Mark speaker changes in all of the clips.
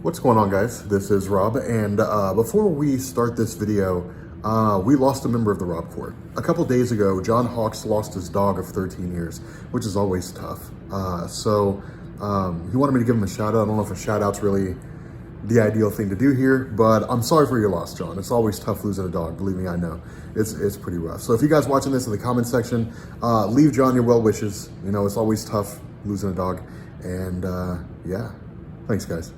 Speaker 1: What's going on, guys? This is Rob, and before we start this video, we lost a member of the Rob Corps. A couple days ago, John Hawkes lost his dog of 13 years, which is always tough. He wanted me to give him a shout out. I don't know if a shout out's really the ideal thing to do here, but I'm sorry for your loss, John. It's always tough losing a dog. Believe me, I know. It's pretty rough. So if you guys watching this in the comment section, leave John your well wishes. You know, it's always tough losing a dog. And yeah, thanks, guys.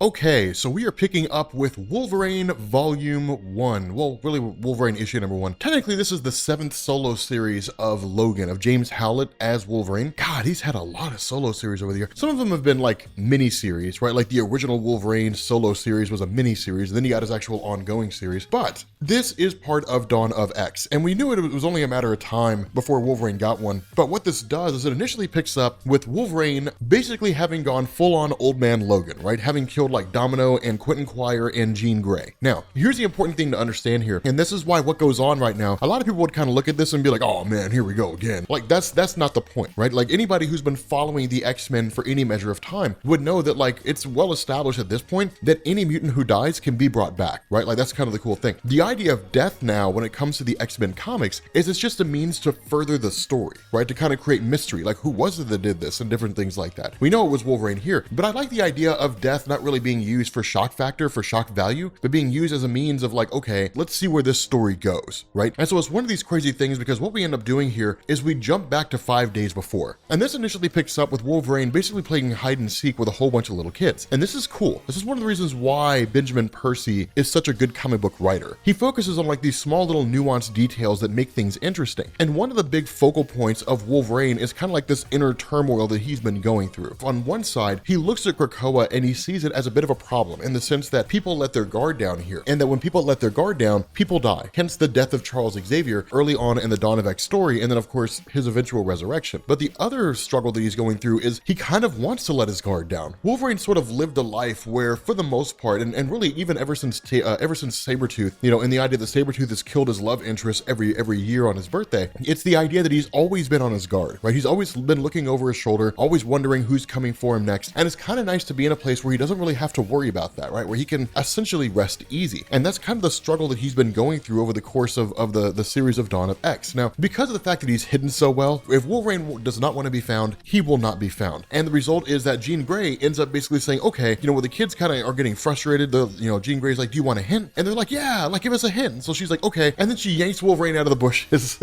Speaker 2: Okay, so we are picking up with Wolverine Volume 1. Well, really Wolverine issue number 1. Technically, this is the 7th solo series of Logan, of James Howlett as Wolverine. God, he's had a lot of solo series over the year. Some of them have been like mini-series, right? Like the original Wolverine solo series was a mini-series, and then he got his actual ongoing series. But this is part of Dawn of X, and we knew it was only a matter of time before Wolverine got one. But what this does is it initially picks up with Wolverine basically having gone full-on Old Man Logan, right? Having killed like Domino and Quentin Quire and Jean Grey. Now, here's the important thing to understand here, and this is why what goes on right now, a lot of people would kind of look at this and be like, oh man, here we go again. Like that's not the point, right? Like anybody who's been following the X-Men for any measure of time would know that like it's well established at this point that any mutant who dies can be brought back, right? Like that's kind of the cool thing. The idea of death now when it comes to the X-Men comics is it's just a means to further the story, right? To kind of create mystery, like who was it that did this and different things like that. We know it was Wolverine here, but I like the idea of death not really being used for shock factor, for shock value, but being used as a means of like, okay, let's see where this story goes, right? And so it's one of these crazy things because what we end up doing here is we jump back to 5 days before. And this initially picks up with Wolverine basically playing hide and seek with a whole bunch of little kids. And this is cool. This is one of the reasons why Benjamin Percy is such a good comic book writer. He focuses on like these small little nuanced details that make things interesting. And one of the big focal points of Wolverine is kind of like this inner turmoil that he's been going through. On one side, he looks at Krakoa and he sees it as a bit of a problem in the sense that people let their guard down here, and that when people let their guard down, people die. Hence the death of Charles Xavier early on in the Dawn of X story, and then of course his eventual resurrection. But the other struggle that he's going through is he kind of wants to let his guard down. Wolverine sort of lived a life where, for the most part, and really even ever since Sabretooth, you know, and the idea that Sabretooth has killed his love interest every year on his birthday, it's the idea that he's always been on his guard, right? He's always been looking over his shoulder, always wondering who's coming for him next, and it's kind of nice to be in a place where he doesn't really have to worry about that, right? Where he can essentially rest easy. And that's kind of the struggle that he's been going through over the course of the series of Dawn of X. Now, because of the fact that he's hidden so well, if Wolverine does not want to be found, he will not be found. And the result is that Jean Grey ends up basically saying, okay, you know, when the kids kind of are getting frustrated, Jean Grey's like, do you want a hint? And they're like, yeah, like give us a hint. So she's like, okay. And then she yanks Wolverine out of the bushes.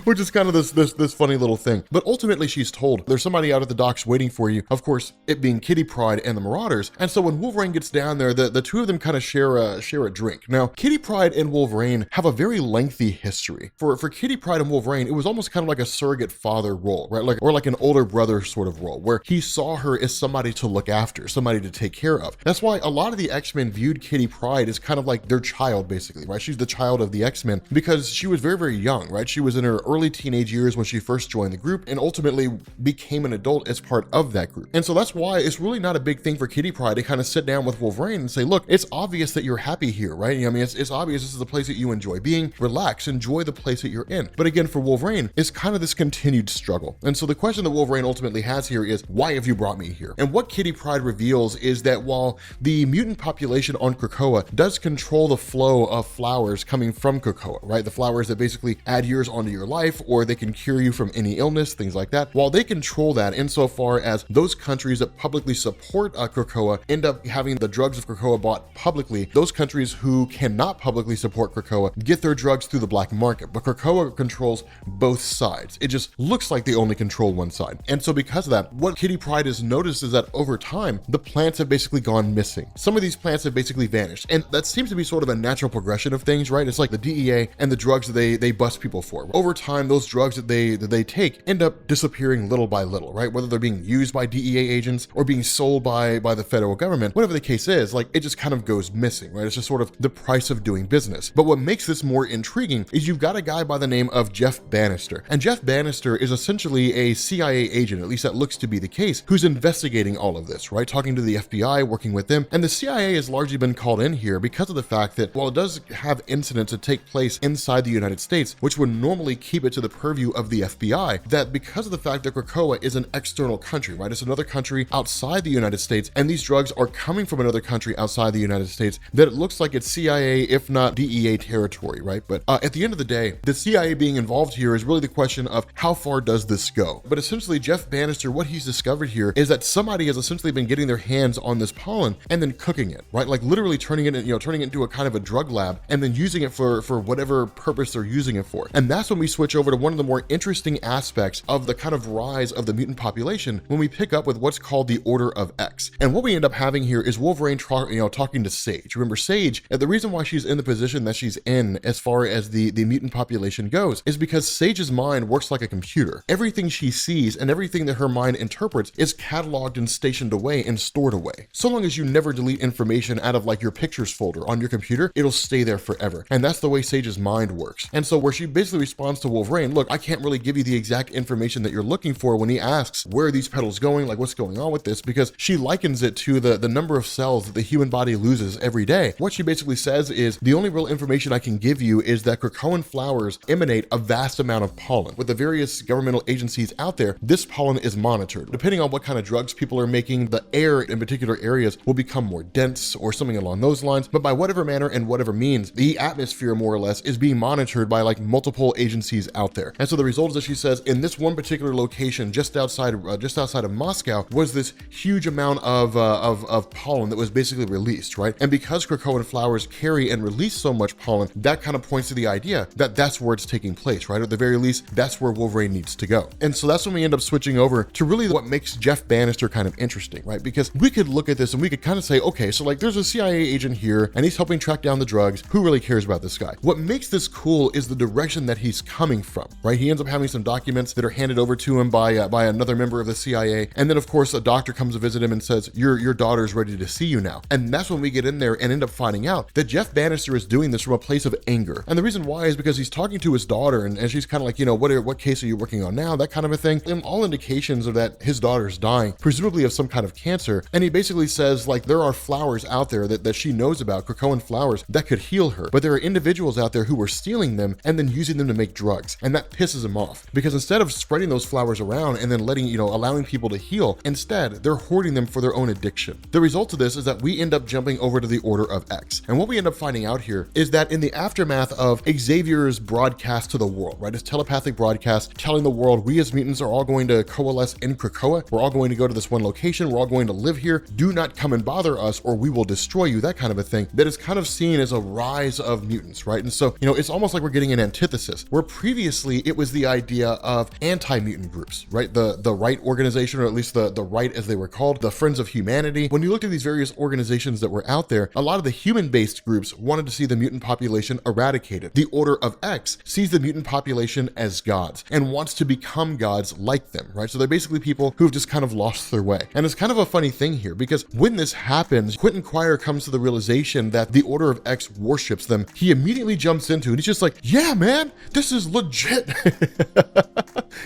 Speaker 2: Which is kind of this funny little thing. But ultimately she's told there's somebody out at the docks waiting for you, of course, it being Kitty Pryde and the Marauders. And so when Wolverine gets down there, the two of them kind of share a drink. Now, Kitty Pryde and Wolverine have a very lengthy history. For Kitty Pryde and Wolverine, it was almost kind of like a surrogate father role, right? Or like an older brother sort of role, where he saw her as somebody to look after, somebody to take care of. That's why a lot of the X-Men viewed Kitty Pryde as kind of like their child, basically, right? She's the child of the X-Men because she was very, very young, right? She was in her early teenage years when she first joined the group and ultimately became an adult as part of that group. And so that's why it's really not a big thing for Kitty Pryde to kind of sit down with Wolverine and say, look, it's obvious that you're happy here, right? I mean, it's obvious this is the place that you enjoy being. Relax, enjoy the place that you're in. But again, for Wolverine, it's kind of this continued struggle. And so the question that Wolverine ultimately has here is, why have you brought me here? And what Kitty Pryde reveals is that while the mutant population on Krakoa does control the flow of flowers coming from Krakoa, right? The flowers that basically add years onto your life, or they can cure you from any illness, things like that. While they control that insofar as those countries that publicly support Krakoa end up having the drugs of Krakoa bought publicly, those countries who cannot publicly support Krakoa get their drugs through the black market. But Krakoa controls both sides. It just looks like they only control one side. And so because of that, what Kitty Pryde has noticed is that over time, the plants have basically gone missing. Some of these plants have basically vanished. And that seems to be sort of a natural progression of things, right? It's like the DEA and the drugs that they bust people for. Over time, those drugs that they take end up disappearing little by little, right? Whether they're being used by DEA agents or being sold by the federal government, whatever the case is, like it just kind of goes missing, right? It's just sort of the price of doing business. But what makes this more intriguing is you've got a guy by the name of Jeff Bannister. And Jeff Bannister is essentially a CIA agent, at least that looks to be the case, who's investigating all of this, right? Talking to the FBI, working with them. And the CIA has largely been called in here because of the fact that while it does have incidents that take place inside the United States, which would normally keep keep it to the purview of the FBI, that because of the fact that Krakoa is an external country, right? It's another country outside the United States, and these drugs are coming from another country outside the United States, that it looks like it's CIA, if not DEA territory, right? But at the end of the day, the CIA being involved here is really the question of how far does this go? But essentially, Jeff Bannister, what he's discovered here is that somebody has essentially been getting their hands on this pollen and then cooking it, right? Like literally turning it into a kind of a drug lab and then using it for whatever purpose they're using it for. And that's when we switch over to one of the more interesting aspects of the kind of rise of the mutant population when we pick up with what's called the Order of X. And what we end up having here is Wolverine talking to Sage. Remember, Sage, the reason why she's in the position that she's in as far as the mutant population goes is because Sage's mind works like a computer. Everything she sees and everything that her mind interprets is cataloged and stationed away and stored away. So long as you never delete information out of like your pictures folder on your computer, it'll stay there forever. And that's the way Sage's mind works. And so where she basically responds to Wolverine, look, I can't really give you the exact information that you're looking for when he asks, where are these petals going? Like what's going on with this? Because she likens it to the number of cells that the human body loses every day. What she basically says is the only real information I can give you is that Krakoan flowers emanate a vast amount of pollen. With the various governmental agencies out there, this pollen is monitored. Depending on what kind of drugs people are making, the air in particular areas will become more dense or something along those lines. But by whatever manner and whatever means, the atmosphere more or less is being monitored by like multiple agencies out there. And so the result is that she says in this one particular location just outside of Moscow was this huge amount of pollen that was basically released, right? And because Krakoan flowers carry and release so much pollen, that kind of points to the idea that that's where it's taking place, right? At the very least, that's where Wolverine needs to go. And so that's when we end up switching over to really what makes Jeff Bannister kind of interesting, right? Because we could look at this and we could kind of say, okay, so like there's a CIA agent here and he's helping track down the drugs. Who really cares about this guy? What makes this cool is the direction that he's coming from, right? He ends up having some documents that are handed over to him by another member of the CIA. And then of course, a doctor comes to visit him and says, your daughter's ready to see you now. And that's when we get in there and end up finding out that Jeff Bannister is doing this from a place of anger. And the reason why is because he's talking to his daughter and she's kind of like, what case are you working on now? That kind of a thing. And all indications of that his daughter's dying, presumably of some kind of cancer. And he basically says like there are flowers out there that she knows about, Krakoan flowers, that could heal her. But there are individuals out there who are stealing them and then using them to make drugs. And that pisses him off because instead of spreading those flowers around and then allowing people to heal, instead they're hoarding them for their own addiction. The result of this is that we end up jumping over to the Order of X. And what we end up finding out here is that in the aftermath of Xavier's broadcast to the world, right? His telepathic broadcast telling the world, we as mutants are all going to coalesce in Krakoa. We're all going to go to this one location. We're all going to live here. Do not come and bother us or we will destroy you, that kind of a thing. That is kind of seen as a rise of mutants, right? And so, it's almost like we're getting an antithesis where previously it was the idea of anti-mutant groups, right? The right organization, or at least the right as they were called, the Friends of Humanity. When you look at these various organizations that were out there, a lot of the human-based groups wanted to see the mutant population eradicated. The Order of X sees the mutant population as gods and wants to become gods like them, right? So they're basically people who've just kind of lost their way. And it's kind of a funny thing here because when this happens, Quentin Quire comes to the realization that the Order of X worships them. He immediately jumps into it and he's just like, yeah, man, this is legit.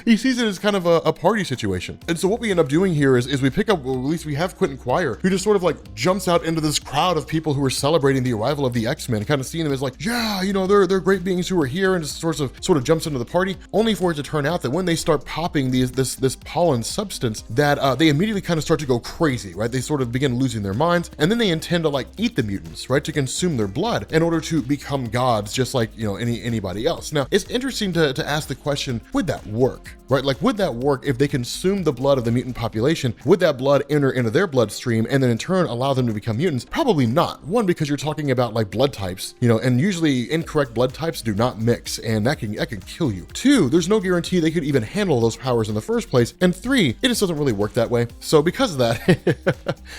Speaker 2: He sees it as kind of a party situation. And so what we end up doing here is we pick up, well, at least we have Quentin Quire, who just sort of like jumps out into this crowd of people who are celebrating the arrival of the X-Men, kind of seeing them as like, yeah, they're great beings who are here, and just sort of jumps into the party, only for it to turn out that when they start popping this pollen substance, that they immediately kind of start to go crazy, right? They sort of begin losing their minds, and then they intend to like eat the mutants, right? To consume their blood in order to become gods, just like, anybody else. Now, it's interesting to ask the question, would that work? Right? Like, would that work if they consumed the blood of the mutant population? Would that blood enter into their bloodstream and then in turn allow them to become mutants? Probably not. One, because you're talking about like blood types, and usually incorrect blood types do not mix, and that can kill you. Two, there's no guarantee they could even handle those powers in the first place. And three, it just doesn't really work that way. So because of that,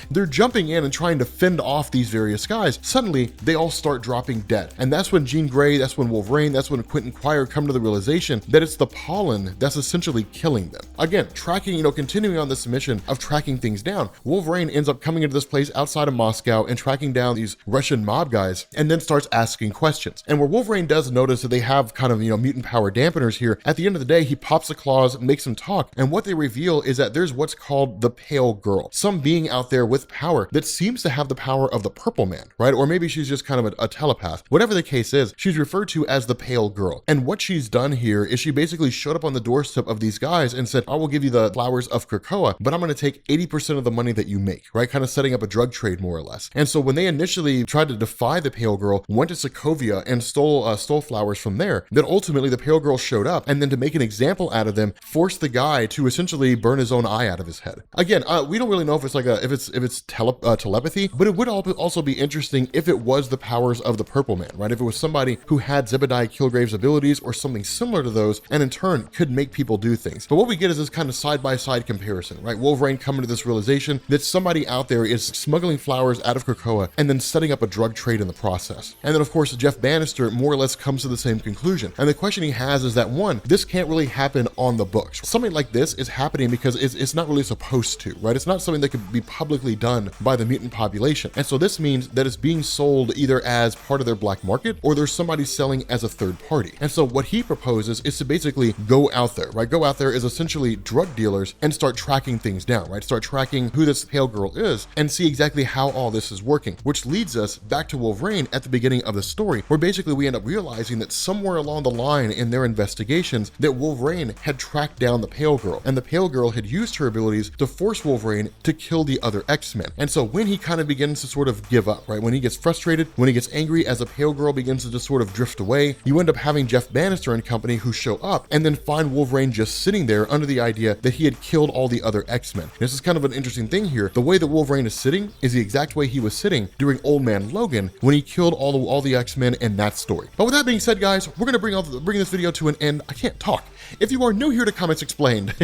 Speaker 2: they're jumping in and trying to fend off these various guys. Suddenly, they all start dropping dead. And that's when Jean Grey, that's when Wolverine, that's when Quentin Quire come to the realization that it's the pollen that's essentially killing them. Again, tracking, continuing on this mission of tracking things down, Wolverine ends up coming into this place outside of Moscow and tracking down these Russian mob guys, and then starts asking questions. And where Wolverine does notice that they have kind of, mutant power dampeners here, at the end of the day, he pops the claws, makes them talk, and what they reveal is that there's what's called the Pale Girl, some being out there with power that seems to have the power of the Purple Man, right? Or maybe she's just kind of a telepath. Whatever the case is, she's referred to as the Pale Girl. And what she's she's done here is she basically showed up on the doorstep of these guys and said, I will give you the flowers of Krakoa, but I'm going to take 80% of the money that you make, right? Kind of setting up a drug trade more or less. And so when they initially tried to defy the Pale Girl, went to Sokovia and stole flowers from there, then ultimately the Pale Girl showed up, and then to make an example out of them, forced the guy to essentially burn his own eye out of his head. Again, we don't really know if it's like if it's telepathy, but it would also be interesting if it was the powers of the Purple Man, right? If it was somebody who had Zebediah Killgrave's abilities or something similar to those, and in turn could make people do things. But what we get is this kind of side-by-side comparison, right? Wolverine coming to this realization that somebody out there is smuggling flowers out of Krakoa and then setting up a drug trade in the process. And then of course Jeff Bannister more or less comes to the same conclusion. And the question he has is that, one, this can't really happen on the books. Something like this is happening because it's not really supposed to, right? It's not something that could be publicly done by the mutant population. And so this means that it's being sold either as part of their black market or there's somebody selling as a third party. And so what he proposes is to basically go out there, right? Go out there as essentially drug dealers and start tracking things down, right? Start tracking who this Pale Girl is and see exactly how all this is working, which leads us back to Wolverine at the beginning of the story, where basically we end up realizing that somewhere along the line in their investigations that Wolverine had tracked down the Pale Girl, and the Pale Girl had used her abilities to force Wolverine to kill the other X-Men. And so when he kind of begins to sort of give up, right? When he gets frustrated, when he gets angry, as the Pale Girl begins to just sort of drift away, you end up having Jeff Bannister and company who show up and then find Wolverine just sitting there under the idea that he had killed all the other X-Men. This is kind of an interesting thing here. The way that Wolverine is sitting is the exact way he was sitting during Old Man Logan when he killed all the X-Men in that story. But with that being said, guys, we're going to bring this video to an end. I can't talk. If you are new here to Comics Explained,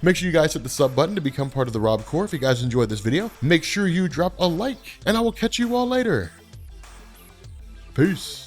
Speaker 2: make sure you guys hit the sub button to become part of the Rob Corps. If you guys enjoyed this video, make sure you drop a like, and I will catch you all later. Peace.